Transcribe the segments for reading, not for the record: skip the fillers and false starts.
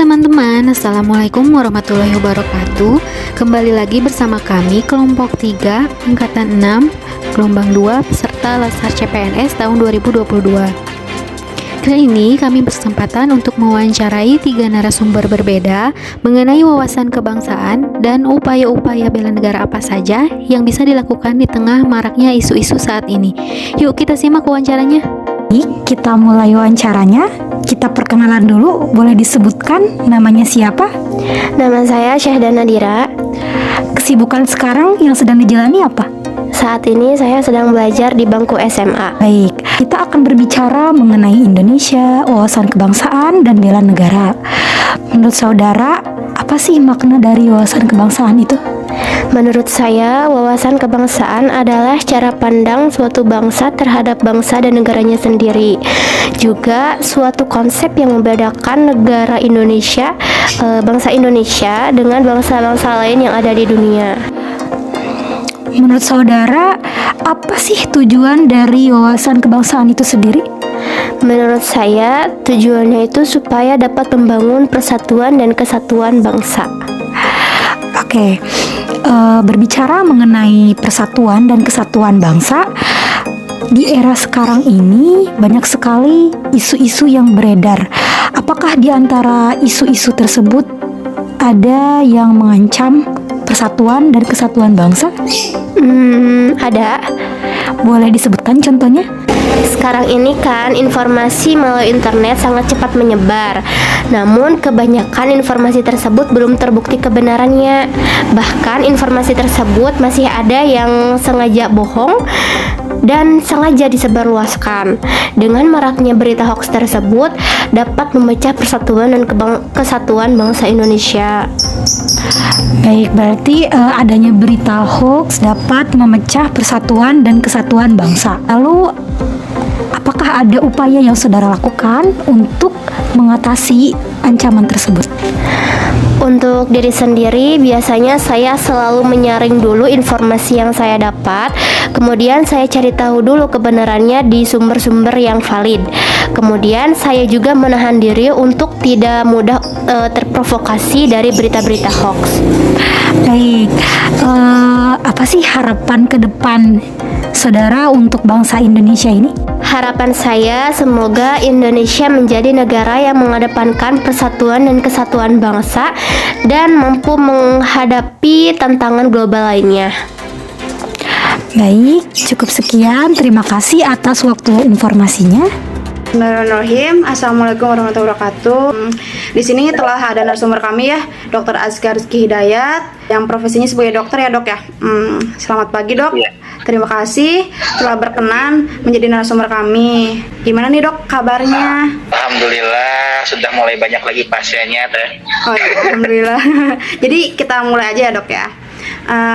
teman-teman, Assalamualaikum warahmatullahi wabarakatuh. Kembali lagi bersama kami kelompok 3 Angkatan 6 Gelombang 2 peserta Laskar CPNS tahun 2022. Kali ini kami berkesempatan untuk mewawancarai 3 narasumber berbeda mengenai wawasan kebangsaan dan upaya-upaya bela negara apa saja yang bisa dilakukan di tengah maraknya isu-isu saat ini. Yuk kita simak wawancaranya. Kita mulai wawancaranya. Kita perkenalan dulu, boleh disebutkan namanya siapa? Nama saya Syahdana Dira. Kesibukan sekarang yang sedang dijalani apa? Saat ini saya sedang belajar di bangku SMA. Baik, kita akan berbicara mengenai Indonesia, wawasan kebangsaan, dan bela negara. Menurut saudara, apa sih makna dari wawasan kebangsaan itu? Menurut saya, wawasan kebangsaan adalah cara pandang suatu bangsa terhadap bangsa dan negaranya sendiri. Juga suatu konsep yang membedakan negara Indonesia, bangsa Indonesia dengan bangsa-bangsa lain yang ada di dunia. Menurut saudara, apa sih tujuan dari wawasan kebangsaan itu sendiri? Menurut saya, tujuannya itu supaya dapat membangun persatuan dan kesatuan bangsa. Oke, berbicara mengenai persatuan dan kesatuan bangsa, di era sekarang ini banyak sekali isu-isu yang beredar. Apakah di antara isu-isu tersebut ada yang mengancam persatuan dan kesatuan bangsa? Ada. Boleh disebutkan contohnya? Sekarang ini kan informasi melalui internet sangat cepat menyebar. Namun kebanyakan informasi tersebut belum terbukti kebenarannya. Bahkan informasi tersebut masih ada yang sengaja bohong dan sengaja disebarluaskan. Dengan maraknya berita hoax tersebut dapat memecah persatuan dan kesatuan bangsa Indonesia. Baik, berarti adanya berita hoax dapat memecah persatuan dan kesatuan bangsa. Lalu, apakah ada upaya yang saudara lakukan untuk mengatasi ancaman tersebut? Untuk diri sendiri, biasanya saya selalu menyaring dulu informasi yang saya dapat. Kemudian saya cari tahu dulu kebenarannya di sumber-sumber yang valid. Kemudian saya juga menahan diri untuk tidak mudah terprovokasi dari berita-berita hoax. Baik, apa sih harapan ke depan saudara untuk bangsa Indonesia ini? Harapan saya semoga Indonesia menjadi negara yang mengedepankan persatuan dan kesatuan bangsa dan mampu menghadapi tantangan global lainnya. Baik, cukup sekian. Terima kasih atas waktu informasinya. Bismillahirrahmanirrahim. Assalamualaikum warahmatullahi wabarakatuh. Di sini telah ada narasumber kami ya, Dr. Azkar Rizky Hidayat, yang profesinya sebagai dokter ya dok ya. Selamat pagi dok. Ya. Terima kasih telah berkenan menjadi narasumber kami. Gimana nih dok kabarnya? Alhamdulillah sudah mulai banyak lagi pasiennya teh. Oh ya, alhamdulillah. Jadi kita mulai aja ya dok ya.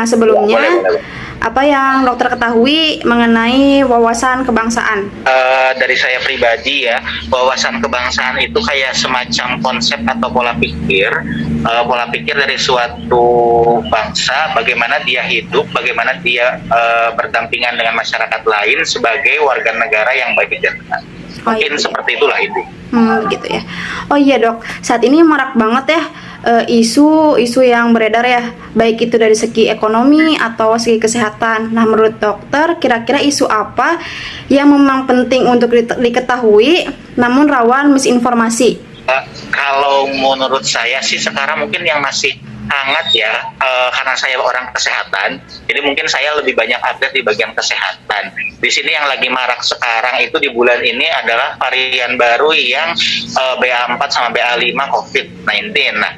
Sebelumnya, Boleh. apa yang dokter ketahui mengenai wawasan kebangsaan? Dari saya pribadi ya, wawasan kebangsaan itu kayak semacam konsep atau pola pikir dari suatu bangsa, bagaimana dia hidup, bagaimana dia berdampingan dengan masyarakat lain sebagai warga negara yang baik dan benar. Mungkin seperti itulah itu. Gitu ya. Oh iya dok, saat ini marak banget ya isu-isu yang beredar ya, baik itu dari segi ekonomi atau segi kesehatan. Nah, menurut dokter, kira-kira isu apa yang memang penting untuk diketahui, namun rawan misinformasi? Kalau menurut saya sih sekarang mungkin yang masih hangat ya, karena saya orang kesehatan, jadi mungkin saya lebih banyak update di bagian kesehatan. Di sini yang lagi marak sekarang itu di bulan ini adalah varian baru yang BA4 sama BA5 COVID-19. Nah,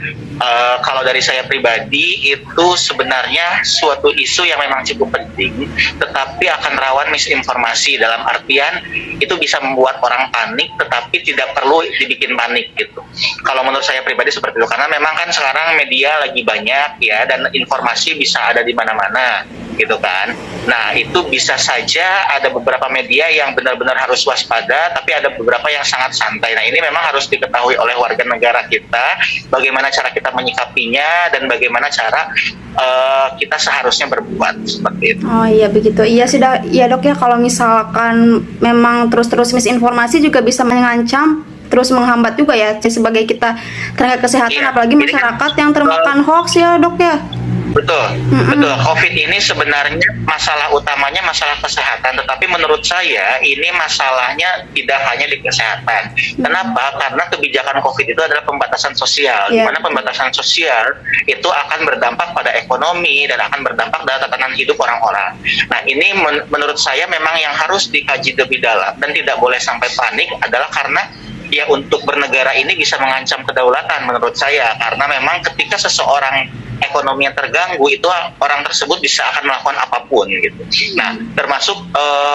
kalau dari saya pribadi itu sebenarnya suatu isu yang memang cukup penting, tetapi akan rawan misinformasi, dalam artian itu bisa membuat orang panik, tetapi tidak perlu dibikin panik gitu. Kalau menurut saya pribadi seperti itu, karena memang kan sekarang media lagi banyak ya, dan informasi bisa ada di mana-mana gitu kan. Nah, itu bisa saja ada beberapa media yang benar-benar harus waspada, tapi ada beberapa yang sangat santai. Nah, ini memang harus diketahui oleh warga negara kita, bagaimana cara kita menyikapinya dan bagaimana cara kita seharusnya berbuat seperti itu. Oh iya begitu. Iya sudah ya dok ya, kalau misalkan memang terus-terus misinformasi juga bisa mengancam terus menghambat juga ya sebagai kita tenaga kesehatan, Iya, apalagi ini kan, masyarakat yang termakan hoax ya dok ya. Betul, betul. COVID ini sebenarnya masalah utamanya masalah kesehatan, tetapi menurut saya ini masalahnya tidak hanya di kesehatan. Kenapa? Karena kebijakan COVID itu adalah pembatasan sosial, di Iya. mana pembatasan sosial itu akan berdampak pada ekonomi dan akan berdampak pada tatanan hidup orang-orang. Nah, ini menurut saya memang yang harus dikaji lebih dalam dan tidak boleh sampai panik adalah karena ya untuk bernegara ini bisa mengancam kedaulatan menurut saya, karena memang ketika seseorang ekonomi yang terganggu itu orang tersebut bisa akan melakukan apapun gitu. Nah, termasuk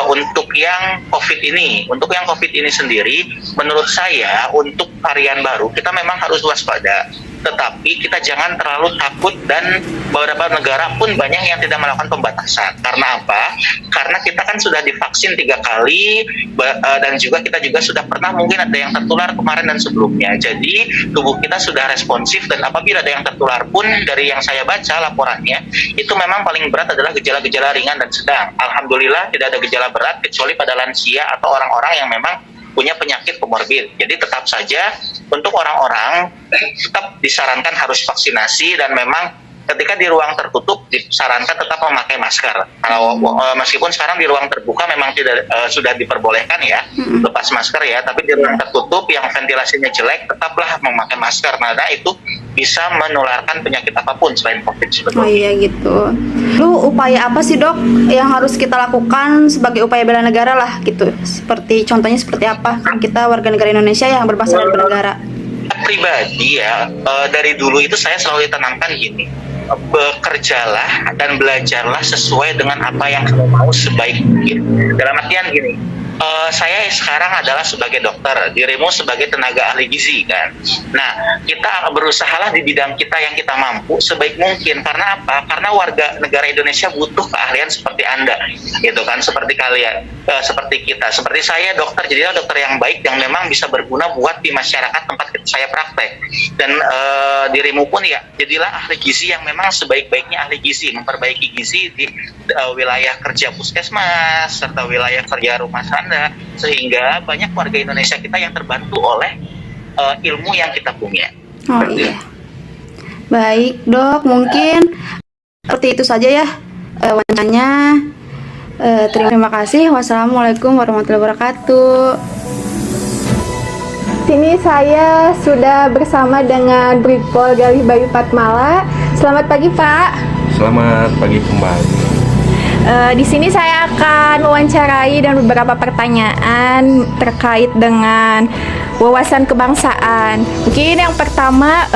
untuk yang COVID ini sendiri, menurut saya untuk varian baru kita memang harus waspada. Tetapi kita jangan terlalu takut, dan beberapa negara pun banyak yang tidak melakukan pembatasan. Karena apa? Karena kita kan sudah divaksin 3 kali dan juga kita juga sudah pernah mungkin ada yang tertular kemarin dan sebelumnya. Jadi tubuh kita sudah responsif, dan apabila ada yang tertular pun dari yang saya baca laporannya itu memang paling berat adalah gejala-gejala ringan dan sedang. Alhamdulillah tidak ada gejala berat kecuali pada lansia atau orang-orang yang memang punya penyakit komorbid. Jadi tetap saja untuk orang-orang tetap disarankan harus vaksinasi, dan memang ketika di ruang tertutup disarankan tetap memakai masker. Kalau meskipun sekarang di ruang terbuka memang tidak sudah diperbolehkan ya lepas masker ya, tapi di ruang tertutup yang ventilasinya jelek tetaplah memakai masker. Nah, itu bisa menularkan penyakit apapun selain COVID sebetulnya. Oh iya gitu. Lalu upaya apa sih dok yang harus kita lakukan sebagai upaya bela negara lah gitu? Seperti contohnya seperti apa? Kan kita warga negara Indonesia yang berbangsa dan bernegara. Pribadi ya, dari dulu itu saya selalu ditanamkan gini, bekerjalah dan belajarlah sesuai dengan apa yang kamu mau sebaik mungkin. Dalam artian gini, saya sekarang adalah sebagai dokter, dirimu sebagai tenaga ahli gizi kan. Nah, kita berusahalah di bidang kita yang kita mampu sebaik mungkin. Karena apa? Karena warga negara Indonesia butuh keahlian seperti Anda, gitu kan, seperti kalian, seperti kita, seperti saya dokter. Jadilah dokter yang baik yang memang bisa berguna buat di masyarakat tempat saya praktek. Dan dirimu pun ya, jadilah ahli gizi yang memang sebaik-baiknya ahli gizi, memperbaiki gizi di wilayah kerja puskesmas serta wilayah kerja rumah tangga, sehingga banyak warga Indonesia kita yang terbantu oleh ilmu yang kita punya. Oh iya. Baik dok, mungkin seperti itu saja ya wawancaranya. Terima kasih. Wassalamualaikum warahmatullahi wabarakatuh. Sini saya sudah bersama dengan Brigpol Galih Bayu Patmala. Selamat pagi Pak. Selamat pagi kembali. Di sini saya akan mewawancarai dan beberapa pertanyaan terkait dengan wawasan kebangsaan. Mungkin yang pertama,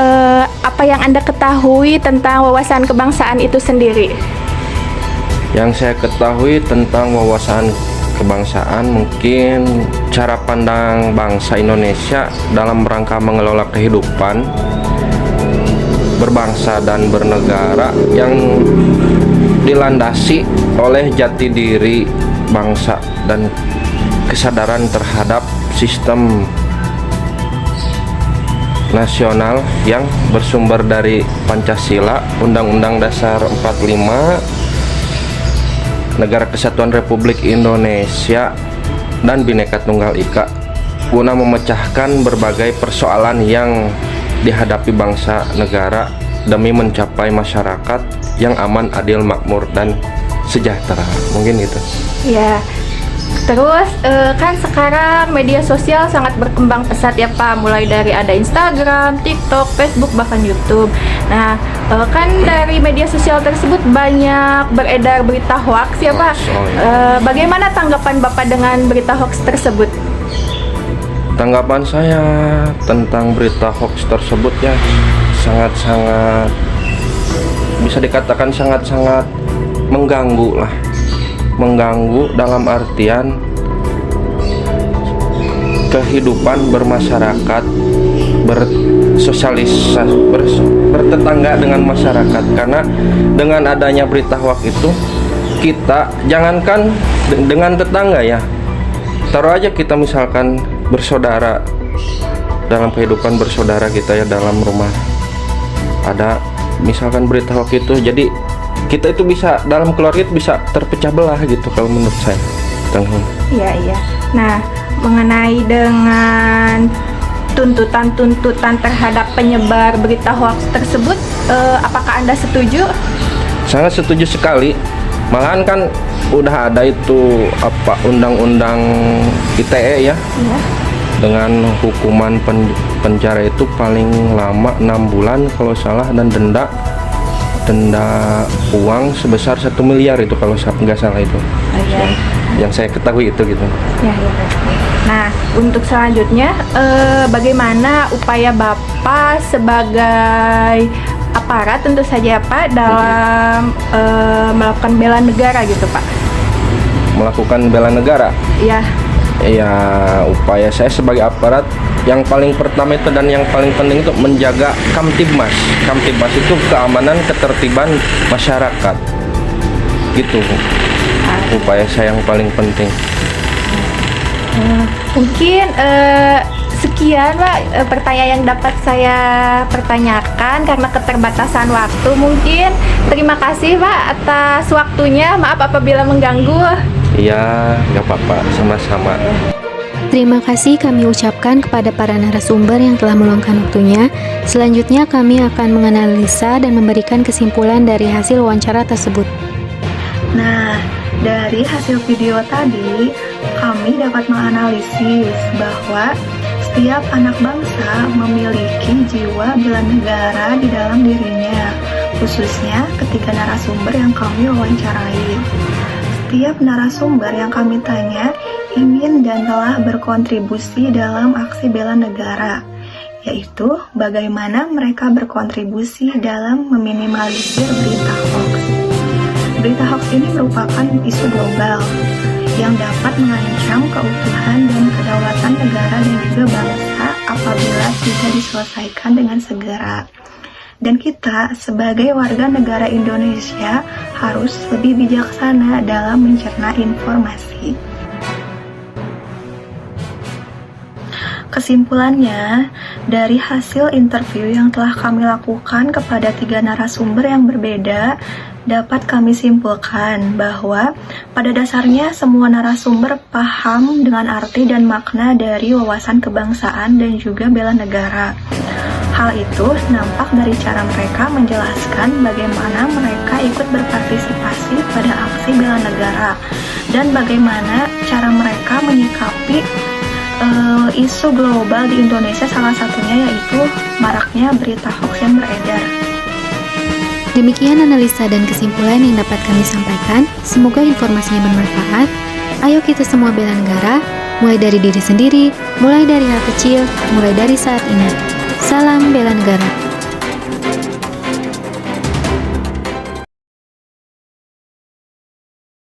apa yang Anda ketahui tentang wawasan kebangsaan itu sendiri? Yang saya ketahui tentang wawasan kebangsaan, mungkin cara pandang bangsa Indonesia dalam rangka mengelola kehidupan berbangsa dan bernegara yang dilandasi oleh jati diri bangsa dan kesadaran terhadap sistem nasional yang bersumber dari Pancasila, Undang-Undang Dasar 45, Negara Kesatuan Republik Indonesia, dan Bhinneka Tunggal Ika, guna memecahkan berbagai persoalan yang dihadapi bangsa negara demi mencapai masyarakat yang aman, adil, makmur, dan sejahtera. Mungkin itu. Ya. Terus kan sekarang media sosial sangat berkembang pesat ya Pak, mulai dari ada Instagram, TikTok, Facebook, bahkan YouTube. Nah, kan dari media sosial tersebut banyak beredar berita hoax ya Pak. Bagaimana tanggapan Bapak dengan berita hoax tersebut? Tanggapan saya tentang berita hoax tersebut ya sangat-sangat, bisa dikatakan sangat-sangat mengganggu lah. Mengganggu dalam artian kehidupan bermasyarakat, bersosialisasi, bertetangga dengan masyarakat. Karena dengan adanya berita hoax itu, kita jangankan dengan tetangga ya, taruh aja kita misalkan bersaudara, dalam kehidupan bersaudara kita ya, dalam rumah ada misalkan berita hoax itu, jadi kita itu bisa, dalam keluarga itu bisa terpecah belah gitu kalau menurut saya. Iya. Nah, mengenai dengan tuntutan-tuntutan terhadap penyebar berita hoax tersebut. Apakah Anda setuju? Sangat setuju sekali. Malahan kan udah ada itu undang-undang ITE ya. Iya. Dengan hukuman penjara itu paling lama 6 bulan kalau salah, dan denda uang sebesar 1 miliar itu kalau nggak salah itu. Iya. Yang saya ketahui itu gitu. Ya, gitu. Nah, untuk selanjutnya, bagaimana upaya Bapak sebagai aparat tentu saja Pak dalam melakukan bela negara gitu Pak? Melakukan bela negara? Ya. Ya, upaya saya sebagai aparat yang paling pertama itu dan yang paling penting itu menjaga Kamtibmas. Kamtibmas itu keamanan, ketertiban masyarakat. Gitu. Upaya saya yang paling penting. Mungkin sekian Pak pertanyaan yang dapat saya pertanyakan karena keterbatasan waktu. Mungkin terima kasih Pak atas waktunya. Maaf apabila mengganggu. Iya, nggak apa-apa, sama-sama. Terima kasih kami ucapkan kepada para narasumber yang telah meluangkan waktunya. Selanjutnya kami akan menganalisa dan memberikan kesimpulan dari hasil wawancara tersebut. Nah, dari hasil video tadi, kami dapat menganalisis bahwa setiap anak bangsa memiliki jiwa bela negara di dalam dirinya, khususnya ketika narasumber yang kami wawancarai. Setiap narasumber yang kami tanya ingin dan telah berkontribusi dalam aksi bela negara, yaitu bagaimana mereka berkontribusi dalam meminimalisir berita hoax. Berita hoax ini merupakan isu global yang dapat mengancam keutuhan dan kedaulatan negara dan juga bangsa apabila tidak diselesaikan dengan segera. Dan kita sebagai warga negara Indonesia harus lebih bijaksana dalam mencerna informasi. Kesimpulannya, dari hasil interview yang telah kami lakukan kepada 3 narasumber yang berbeda, dapat kami simpulkan bahwa pada dasarnya semua narasumber paham dengan arti dan makna dari wawasan kebangsaan dan juga bela negara. Hal itu nampak dari cara mereka menjelaskan bagaimana mereka ikut berpartisipasi pada aksi bela negara dan bagaimana cara mereka menyikapi isu global di Indonesia, salah satunya yaitu maraknya berita hoax yang beredar. Demikian analisa dan kesimpulan yang dapat kami sampaikan. Semoga informasinya bermanfaat. Ayo kita semua bela negara, mulai dari diri sendiri, mulai dari hal kecil, mulai dari saat ini. Salam bela negara.